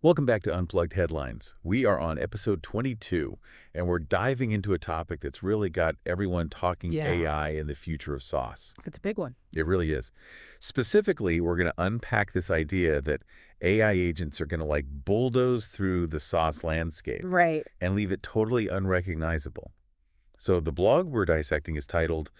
Welcome back to Unplugged Headlines. We are on episode 22, and we're diving into a topic that's really got everyone talking Yeah, AI and the future of SaaS. it's a big one. It really is. Specifically, we're going to unpack this idea that AI agents are going to like bulldoze through the SaaS landscape Right. and leave it totally unrecognizable. So the blog we're dissecting is titled,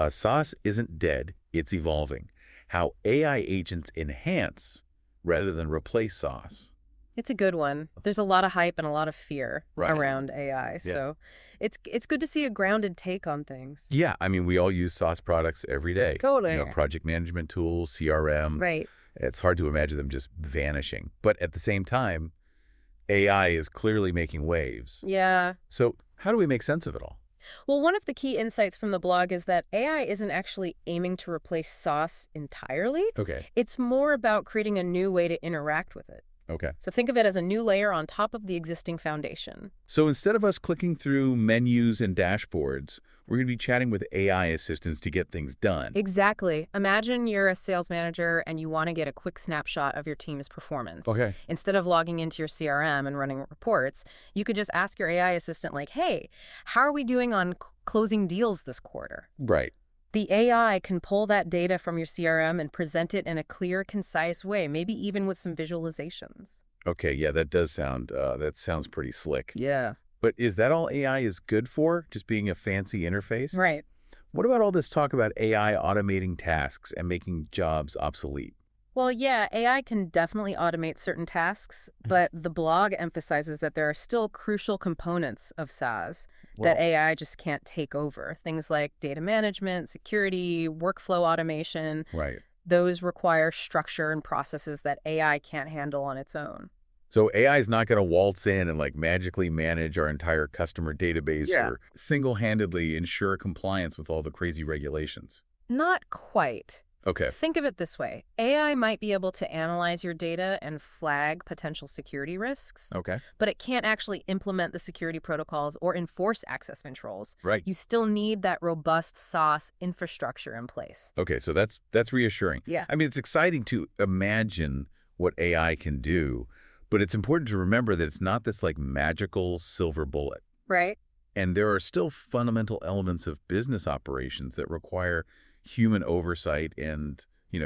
SaaS Isn't Dead, It's Evolving. How AI Agents Enhance Rather Than Replace SaaS. It's a good one. There's a lot of hype and a lot of fear Right. around AI. Yeah. So it's good to see a grounded take on things. Yeah, I mean, we all use SaaS products every day. Totally. Project management tools, CRM. Right. It's hard to imagine them just vanishing. But at the same time, AI is clearly making waves. Yeah. So how do we make sense of it all? Well, one of the key insights from the blog is that AI isn't actually aiming to replace sauce entirely. Okay. It's more about creating a new way to interact with it. Okay. So think of it as a new layer on top of the existing foundation. So instead of us clicking through menus and dashboards, we're going to be chatting with AI assistants to get things done. Exactly. Imagine you're a sales manager and you want to get a quick snapshot of your team's performance. Okay. Instead of logging into your CRM and running reports, you could just ask your AI assistant like, hey, how are we doing on closing deals this quarter? Right. The AI can pull that data from your CRM and present it in a clear, concise way, maybe even with some visualizations. Okay, yeah, that sounds pretty slick. Yeah. But is that all AI is good for? Just being a fancy interface? Right. What about all this talk about AI automating tasks and making jobs obsolete? Well, yeah, AI can definitely automate certain tasks, but the blog emphasizes that there are still crucial components of SaaS that Well, AI just can't take over. Things like data management, security, workflow automation, right. those require structure and processes that AI can't handle on its own. So AI is not going to waltz in and like magically manage our entire customer database Yeah. or single-handedly ensure compliance with all the crazy regulations. Not quite. Okay. Think of it this way. AI might be able to analyze your data and flag potential security risks, Okay. but it can't actually implement the security protocols or enforce access controls. Right. You still need that robust SaaS infrastructure in place. Okay, so that's reassuring. Yeah. I mean, it's exciting to imagine what AI can do, but it's important to remember that it's not this like magical silver bullet. Right? And there are still fundamental elements of business operations that require human oversight and,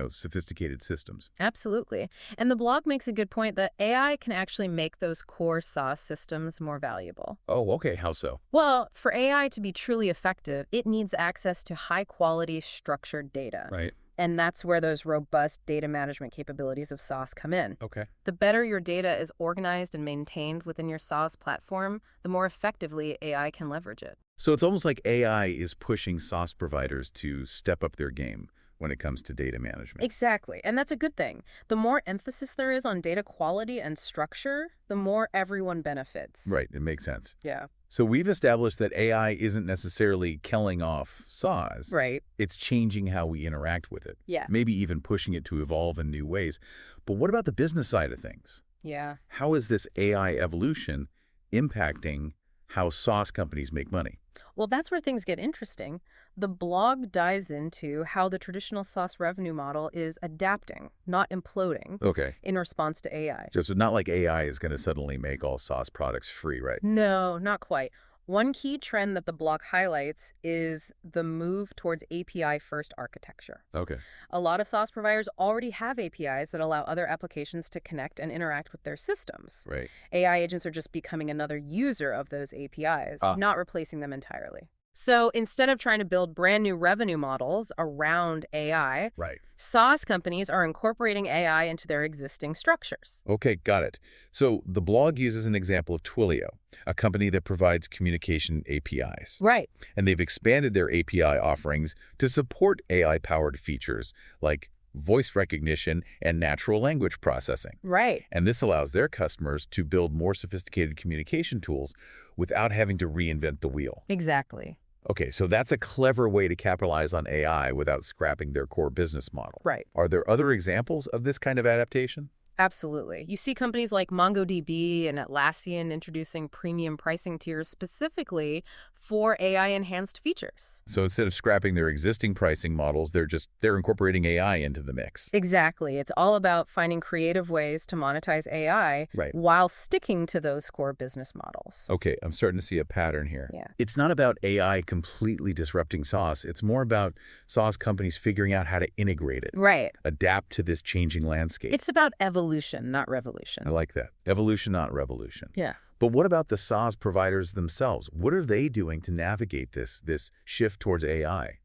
sophisticated systems. Absolutely. And the blog makes a good point that AI can actually make those core SaaS systems more valuable. Oh, okay. How so? Well, for AI to be truly effective, it needs access to high-quality, structured data. Right. And that's where those robust data management capabilities of SaaS come in. Okay. The better your data is organized and maintained within your SaaS platform, the more effectively AI can leverage it. So it's almost like AI is pushing SaaS providers to step up their game when it comes to data management. Exactly. And that's a good thing. The more emphasis there is on data quality and structure, the more everyone benefits. Right. It makes sense. Yeah. So we've established that AI isn't necessarily killing off SaaS. Right. It's changing how we interact with it. Yeah. Maybe even pushing it to evolve in new ways. But what about the business side of things? Yeah. How is this AI evolution impacting how SaaS companies make money? Well, that's where things get interesting. The blog dives into how the traditional SaaS revenue model is adapting, not imploding, Okay. in response to AI. So it's not like AI is going to suddenly make all SaaS products free, right? No, not quite. One key trend that the blog highlights is the move towards API-first architecture. Okay. A lot of SaaS providers already have APIs that allow other applications to connect and interact with their systems. Right. AI agents are just becoming another user of those APIs, Ah. not replacing them entirely. So instead of trying to build brand new revenue models around AI, Right. SaaS companies are incorporating AI into their existing structures. Okay, got it. So the blog uses an example of Twilio, a company that provides communication APIs. Right. And they've expanded their API offerings to support AI-powered features like voice recognition and natural language processing. Right. And this allows their customers to build more sophisticated communication tools without having to reinvent the wheel. Exactly. Okay, so that's a clever way to capitalize on AI without scrapping their core business model. Right. Are there other examples of this kind of adaptation? Absolutely. You see companies like MongoDB and Atlassian introducing premium pricing tiers specifically for AI-enhanced features. So instead of scrapping their existing pricing models, they're incorporating AI into the mix. Exactly. It's all about finding creative ways to monetize AI Right. while sticking to those core business models. Okay, I'm starting to see a pattern here. Yeah. It's not about AI completely disrupting SaaS. It's more about SaaS companies figuring out how to integrate it, Right. adapt to this changing landscape. It's about evolution, not revolution. I like that. Evolution, not revolution. Yeah. But what about the SaaS providers themselves? What are they doing to navigate this shift towards AI?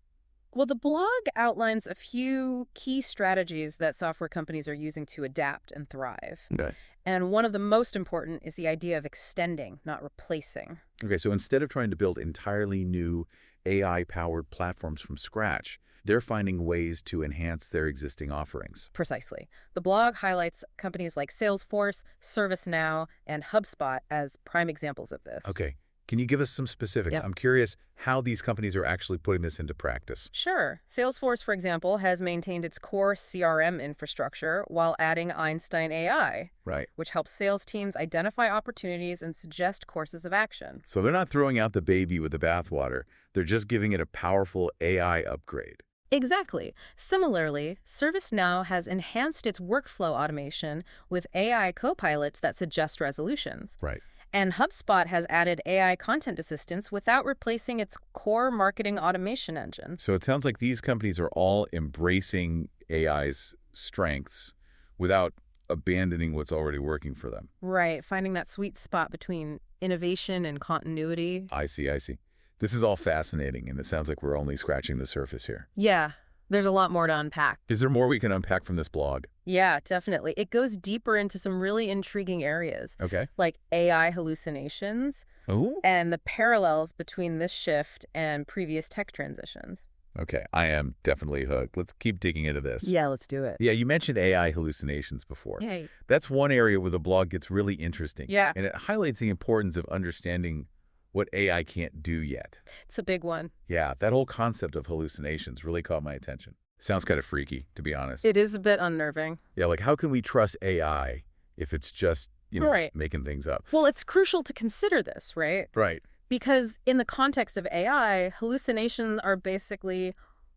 Well, the blog outlines a few key strategies that software companies are using to adapt and thrive. Okay. And one of the most important is the idea of extending, not replacing. Okay, so instead of trying to build entirely new AI-powered platforms from scratch, they're finding ways to enhance their existing offerings. Precisely. The blog highlights companies like Salesforce, ServiceNow, and HubSpot as prime examples of this. Okay, can you give us some specifics? Yep. I'm curious how these companies are actually putting this into practice. Sure. Salesforce, for example, has maintained its core CRM infrastructure while adding Einstein AI, Right. which helps sales teams identify opportunities and suggest courses of action. So they're not throwing out the baby with the bathwater. They're just giving it a powerful AI upgrade. Exactly. Similarly, ServiceNow has enhanced its workflow automation with AI copilots that suggest resolutions. Right. And HubSpot has added AI content assistance without replacing its core marketing automation engine. So it sounds like these companies are all embracing AI's strengths without abandoning what's already working for them. Right, finding that sweet spot between innovation and continuity. I see, I see. This is all fascinating, and it sounds like we're only scratching the surface here. Yeah, there's a lot more to unpack. Is there more we can unpack from this blog? Yeah, definitely. It goes deeper into some really intriguing areas, Okay. like AI hallucinations Oh. and the parallels between this shift and previous tech transitions. Okay, I am definitely hooked. Let's keep digging into this. Yeah, let's do it. Yeah, you mentioned AI hallucinations before. Yay. That's one area where the blog gets really interesting. Yeah. And it highlights the importance of understanding what AI can't do yet. It's a big one. Yeah, that whole concept of hallucinations really caught my attention. Sounds kind of freaky, to be honest. It is a bit unnerving. Yeah, like how can we trust AI if it's just, Right. making things up? Well, it's crucial to consider this, right? Right. Because in the context of AI, hallucinations are basically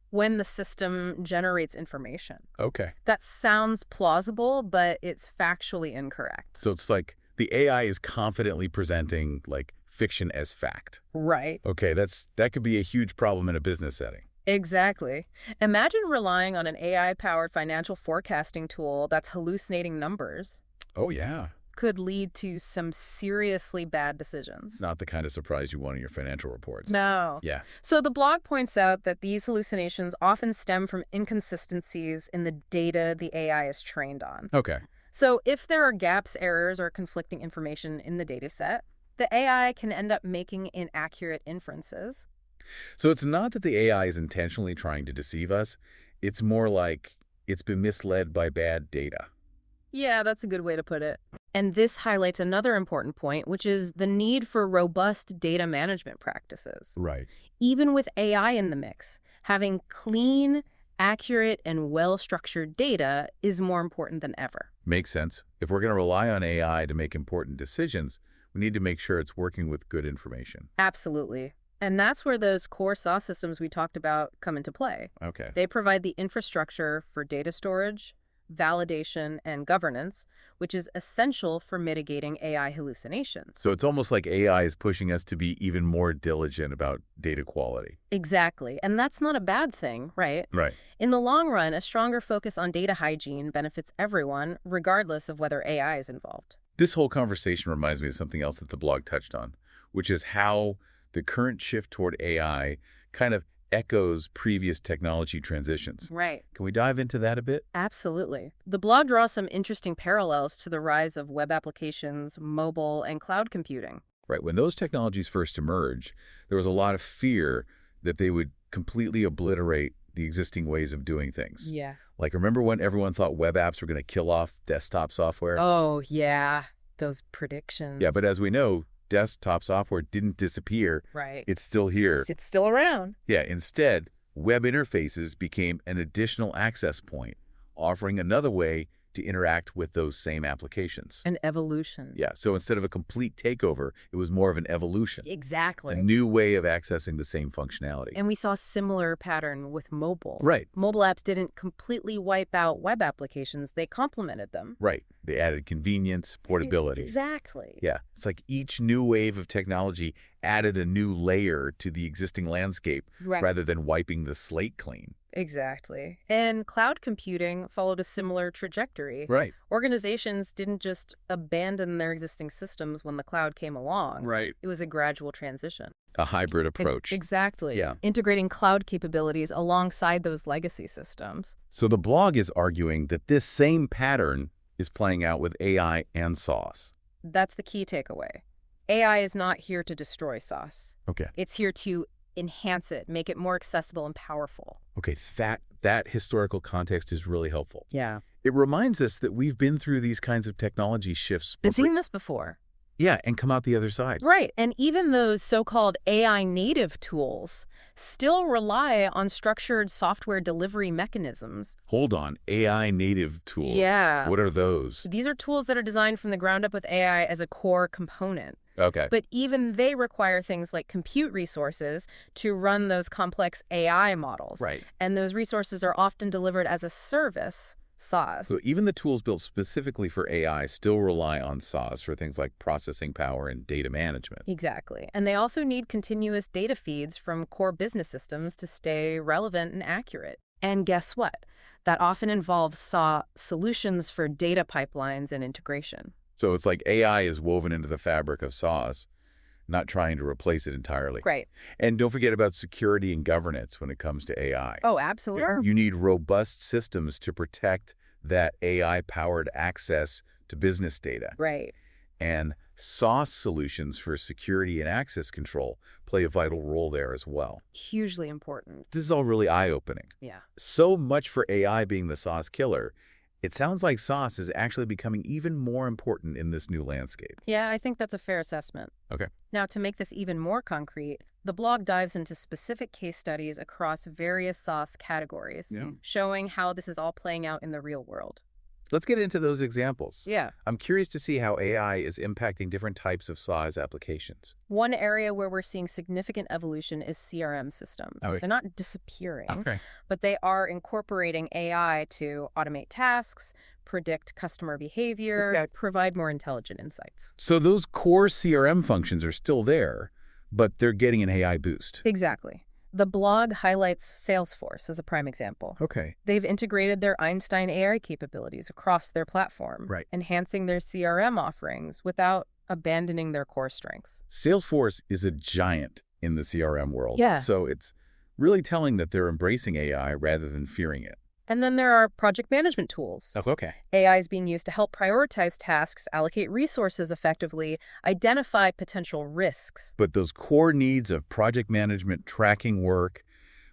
when the system generates information. Okay. That sounds plausible, but it's factually incorrect. So it's like the AI is confidently presenting like fiction as fact. Right. Okay, that could be a huge problem in a business setting. Exactly. Imagine relying on an AI-powered financial forecasting tool that's hallucinating numbers. Oh, yeah. Could lead to some seriously bad decisions. It's not the kind of surprise you want in your financial reports. No. Yeah. So the blog points out that these hallucinations often stem from inconsistencies in the data the AI is trained on. Okay. So if there are gaps, errors, or conflicting information in the data set, the AI can end up making inaccurate inferences. So it's not that the AI is intentionally trying to deceive us. It's more like it's been misled by bad data. Yeah, that's a good way to put it. And this highlights another important point, which is the need for robust data management practices. Right. Even with AI in the mix, having clean, accurate, and well-structured data is more important than ever. Makes sense. If we're going to rely on AI to make important decisions, we need to make sure it's working with good information. Absolutely. And that's where those core SaaS systems we talked about come into play. Okay. They provide the infrastructure for data storage, validation, and governance, which is essential for mitigating AI hallucinations. So it's almost like AI is pushing us to be even more diligent about data quality. Exactly. And that's not a bad thing, right? Right. In the long run, a stronger focus on data hygiene benefits everyone, regardless of whether AI is involved. This whole conversation reminds me of something else that the blog touched on, which is how the current shift toward AI kind of echoes previous technology transitions. Right. Can we dive into that a bit? Absolutely. The blog draws some interesting parallels to the rise of web applications, mobile, and cloud computing. Right. When those technologies first emerged, there was a lot of fear that they would completely obliterate the existing ways of doing things. Yeah. Like, remember when everyone thought web apps were going to kill off desktop software? Oh, yeah. Those predictions. Yeah, but as we know, desktop software didn't disappear. Right. It's still here. It's still around. Yeah, instead, web interfaces became an additional access point, offering another way to to interact with those same applications. An evolution. Yeah, so instead of a complete takeover, it was more of an evolution, a Exactly. new way of accessing the same functionality. And we saw a similar pattern with mobile. Right. Mobile apps didn't completely wipe out web applications. They complemented them. Right. They added convenience, portability. Exactly. Yeah. It's like each new wave of technology added a new layer to the existing landscape Right. rather than wiping the slate clean. Exactly. And cloud computing followed a similar trajectory. Right. Organizations didn't just abandon their existing systems when the cloud came along. Right. It was a gradual transition. A hybrid approach. Exactly. Yeah. Integrating cloud capabilities alongside those legacy systems. So the blog is arguing that this same pattern is playing out with AI and SaaS. That's the key takeaway. AI is not here to destroy SaaS. Okay. It's here to enhance it, make it more accessible and powerful. Okay, that historical context is really helpful. Yeah. It reminds us that we've been through these kinds of technology shifts Been before. seen this before. Yeah, and come out the other side. Right. And even those so-called AI native tools still rely on structured software delivery mechanisms. Hold on, AI native tools. Yeah. What are those? These are tools that are designed from the ground up with AI as a core component. Okay. But even they require things like compute resources to run those complex AI models. Right. And those resources are often delivered as a service, SaaS. So even the tools built specifically for AI still rely on SaaS for things like processing power and data management. Exactly. And they also need continuous data feeds from core business systems to stay relevant and accurate. And guess what? That often involves solutions for data pipelines and integration. So it's like AI is woven into the fabric of SaaS, not trying to replace it entirely. Right. And don't forget about security and governance when it comes to AI. Oh, absolutely. You need robust systems to protect that AI-powered access to business data. Right. And SaaS solutions for security and access control play a vital role there as well. Hugely important. This is all really eye-opening. Yeah. So much for AI being the SaaS killer. It sounds like SaaS is actually becoming even more important in this new landscape. Yeah, I think that's a fair assessment. Okay. Now, to make this even more concrete, the blog dives into specific case studies across various SaaS categories, showing how this is all playing out in the real world. Let's get into those examples. Yeah. I'm curious to see how AI is impacting different types of SaaS applications. One area where we're seeing significant evolution is CRM systems. Okay. They're not disappearing, but they are incorporating AI to automate tasks, predict customer behavior, provide more intelligent insights. So those core CRM functions are still there, but they're getting an AI boost. Exactly. The blog highlights Salesforce as a prime example. Okay. They've integrated their Einstein AI capabilities across their platform, enhancing their CRM offerings without abandoning their core strengths. Salesforce is a giant in the CRM world. Yeah. So it's really telling that they're embracing AI rather than fearing it. And then there are project management tools. Okay. AI is being used to help prioritize tasks, allocate resources effectively, identify potential risks. But those core needs of project management, tracking work,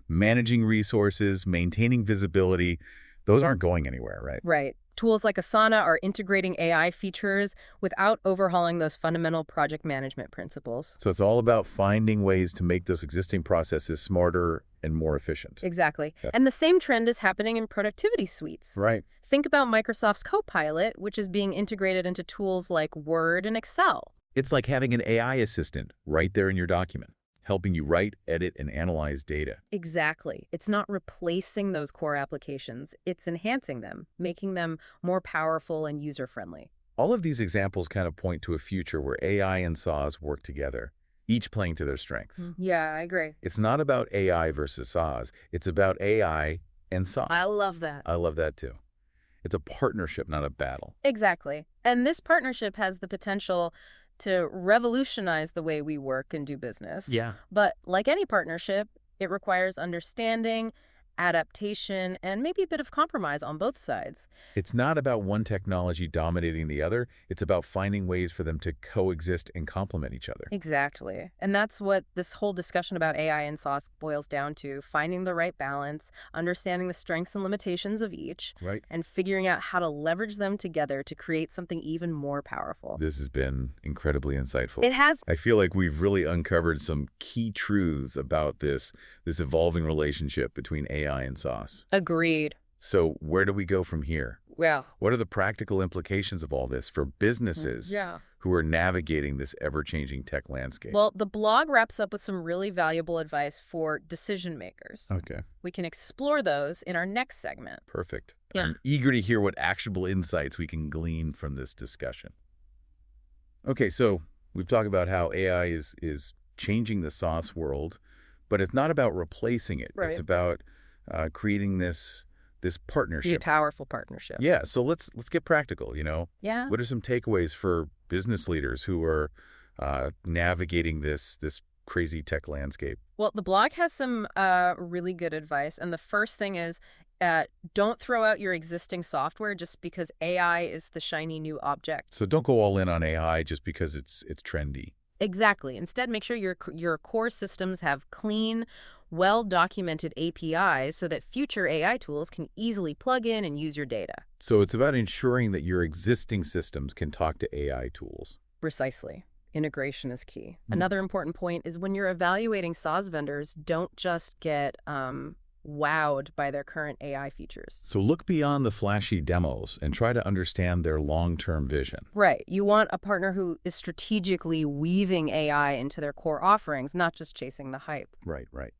managing resources, maintaining visibility, those aren't going anywhere, right? Right. Tools like Asana are integrating AI features without overhauling those fundamental project management principles. So it's all about finding ways to make those existing processes smarter and more efficient. Exactly. And the same trend is happening in productivity suites. Right. Think about Microsoft's Copilot, which is being integrated into tools like Word and Excel. It's like having an AI assistant right there in your document, helping you write, edit, and analyze data. Exactly. It's not replacing those core applications. It's enhancing them, making them more powerful and user-friendly. All of these examples kind of point to a future where AI and SaaS work together, each playing to their strengths. Yeah, I agree. It's not about AI versus SaaS. It's about AI and SaaS. I love that. I love that too. It's a partnership, not a battle. Exactly. And this partnership has the potential to revolutionize the way we work and do business. Yeah. But like any partnership, it requires understanding, adaptation, and maybe a bit of compromise on both sides. It's not about one technology dominating the other. It's about finding ways for them to coexist and complement each other. Exactly. And that's what this whole discussion about AI and SaaS boils down to, finding the right balance, understanding the strengths and limitations of each, Right. and figuring out how to leverage them together to create something even more powerful. This has been incredibly insightful. It has. I feel like we've really uncovered some key truths about this evolving relationship between AI and SaaS. Agreed. So where do we go from here? Well, What are the practical implications of all this for businesses yeah. who are navigating this ever-changing tech landscape? Well, the blog wraps up with some really valuable advice for decision makers. Okay, We can explore those in our next segment. perfect. Yeah. I'm eager to hear what actionable insights we can glean from this discussion. Okay, so we've talked about how AI is changing the SaaS world, but it's not about replacing it. It's Right. about creating this Be a partnership. powerful partnership. Yeah, so let's get practical, Yeah. What are some takeaways for business leaders who are navigating this crazy tech landscape? Well, the blog has some really good advice. And the first thing is don't throw out your existing software just because AI is the shiny new object. So don't go all in on AI just because it's trendy. Exactly. Instead, make sure your core systems have clean, well-documented APIs so that future AI tools can easily plug in and use your data. So it's about ensuring that your existing systems can talk to AI tools. Precisely. Integration is key. Hmm. Another important point is when you're evaluating SaaS vendors, don't just get wowed by their current AI features. So look beyond the flashy demos and try to understand their long-term vision. Right. You want a partner who is strategically weaving AI into their core offerings, not just chasing the hype. Right, right.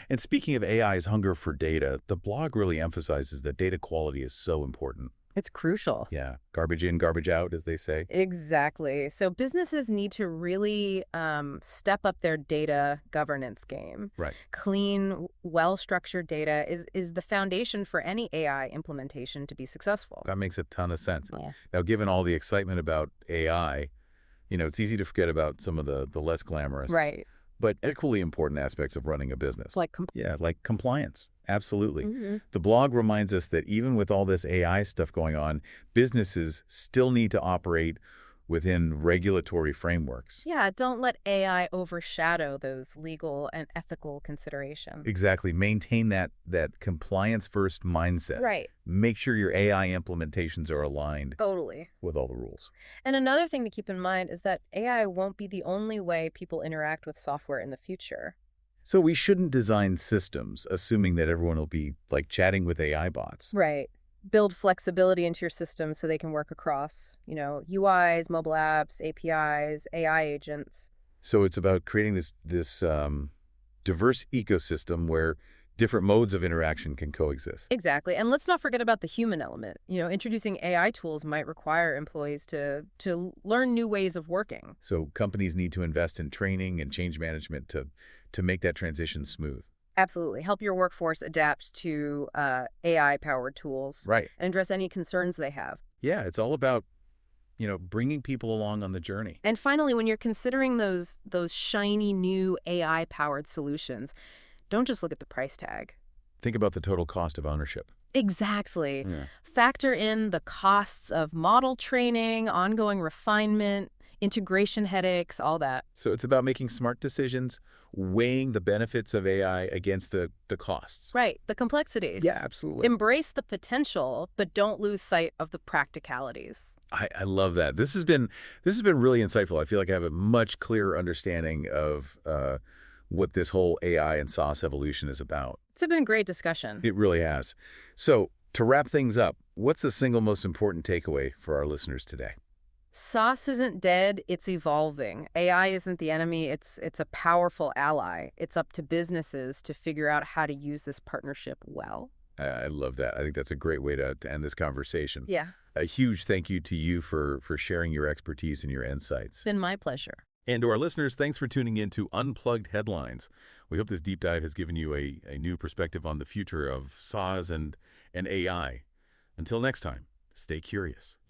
And speaking of AI's hunger for data, the blog really emphasizes that data quality is so important. It's crucial. Yeah, garbage in, garbage out, as they say. Exactly. So businesses need to really step up their data governance game. Right. Clean, well-structured data is the foundation for any AI implementation to be successful. That makes a ton of sense. Yeah. Now, given all the excitement about AI, it's easy to forget about some of the less glamorous, Right. but equally important aspects of running a business. Yeah, like compliance. Absolutely. Mhm. The blog reminds us that even with all this AI stuff going on, businesses still need to operate within regulatory frameworks. Yeah, don't let AI overshadow those legal and ethical considerations. Exactly. Maintain that compliance-first mindset. Right. Make sure your AI implementations are aligned Totally. with all the rules. And another thing to keep in mind is that AI won't be the only way people interact with software in the future. So we shouldn't design systems assuming that everyone will be like chatting with AI bots. Right. Build flexibility into your system so they can work across, UIs, mobile apps, APIs, AI agents. So it's about creating this diverse ecosystem where different modes of interaction can coexist. Exactly. And let's not forget about the human element. Introducing AI tools might require employees to learn new ways of working. So companies need to invest in training and change management to make that transition smooth. Absolutely. Help your workforce adapt to AI-powered tools Right. and address any concerns they have. Yeah, it's all about, bringing people along on the journey. And finally, when you're considering those shiny new AI-powered solutions, don't just look at the price tag. Think about the total cost of ownership. Exactly. Yeah. Factor in the costs of model training, ongoing refinement, integration headaches, all that. So it's about making smart decisions, weighing the benefits of AI against the costs. Right. The complexities. Yeah, absolutely. Embrace the potential, but don't lose sight of the practicalities. I love that. This has been really insightful. I feel like I have a much clearer understanding of what this whole AI and SaaS evolution is about. It's been a great discussion. It really has. So to wrap things up, what's the single most important takeaway for our listeners today? SaaS isn't dead, it's evolving. AI isn't the enemy, it's a powerful ally. It's up to businesses to figure out how to use this partnership well. I love that. I think that's a great way to end this conversation. Yeah, A huge thank you to you for sharing your expertise and your insights. it's been my pleasure. And to our listeners, thanks for tuning in to Unplugged Headlines. We hope this deep dive has given you a new perspective on the future of SaaS and AI. Until next time, stay curious.